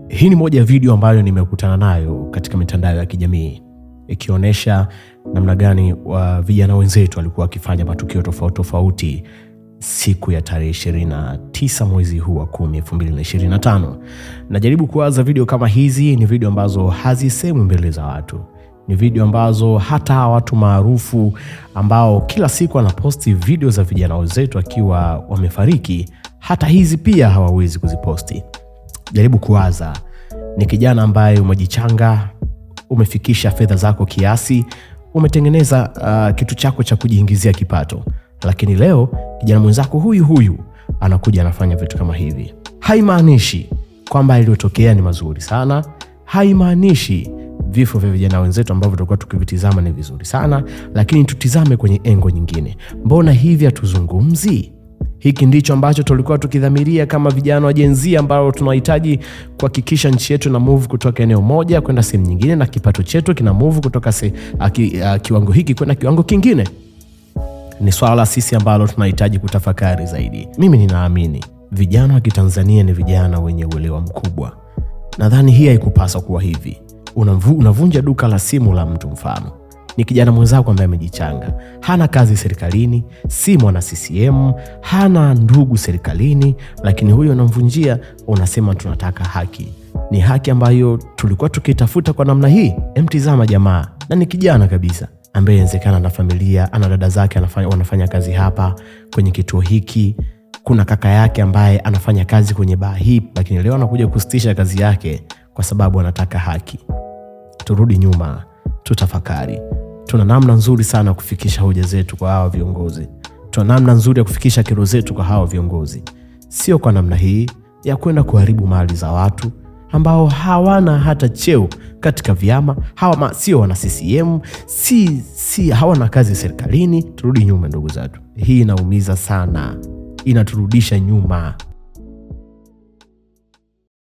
Hii ni moja ya video ambayo nimekutana nayo katika mitandao ya kijamii, ikionyesha namna gani vijana wenzetu walikuwa wakifanya matukio tofauti tofauti siku ya tarehe 29 mwezi huu wa 10 2025. Najaribu kuwaza video kama hizi ni video ambazo hazisemwi mbele za watu. Ni video ambazo hata watu maarufu ambao kila siku wanaposti video za vijana wenzetu akiwa wamefariki, hata hizi pia hawawezi kuziposti. Jaribu kuwaza, ni kijana ambaye umejichanga, umefikisha fedha zako kiasi, umetengeneza kitu chako cha kujiingizia kipato. Lakini leo kijana mwenzako huyu anakuja anafanya vitu kama hivi. Haimaanishi kwamba iliyotokea ni mazuri sana. Haimaanishi vifo vya vijana wenzetu ambavyo tulikuwa tukivitizama ni vizuri sana, lakini tutizame kwenye engo nyingine. Mbona hivi hatuzungumzi? Hiki ndicho ambacho tulikuwa tukidhamiria kama vijana wa Gen Z ambao tunahitaji kuhakikisha nchi yetu na move kutoka eneo moja kwenda sehemu nyingine, na kipato chetu kina move kutoka kiwango hiki kwenda kiwango kingine. Ni swala sisi ambalo tunahitaji kutafakari zaidi. Mimi ninaamini vijana wa Kitanzania ni vijana wenye uelewa mkubwa. Nadhani hii haikupaswa kuwa hivi. Unavunja duka la simu la mtu, mfano ni kijana mwenzako ambaye amejichanga, hana kazi serikalini, si mwana CCM, hana ndugu serikalini, lakini huyo unamvunjia, unasema tunataka haki. Ni haki ambayo tulikuwa tukitafuta kwa namna hii. Mtizama jamaa, na ni kijana kabisa ambaye inawezekana na familia, ana dada zake wanafanya kazi hapa kwenye kituo hiki, kuna kaka yake ambaye anafanya kazi kwenye baa hii, lakini leo anakuja kusitisha kazi yake kwa sababu anataka haki. Turudi nyuma, tutafakari. Tuna namna nzuri sana kufikisha hoja zetu kwa hawa viongozi. Tuna namna nzuri ya kufikisha kero zetu kwa hawa viongozi. Sio kwa namna hii ya kwenda kuharibu mali za watu ambao hawana hata cheo katika vyama, sio wana CCM, hawana kazi serikalini. Turudi nyuma ndugu zetu. Hii inaumiza sana. Inaturudisha nyuma.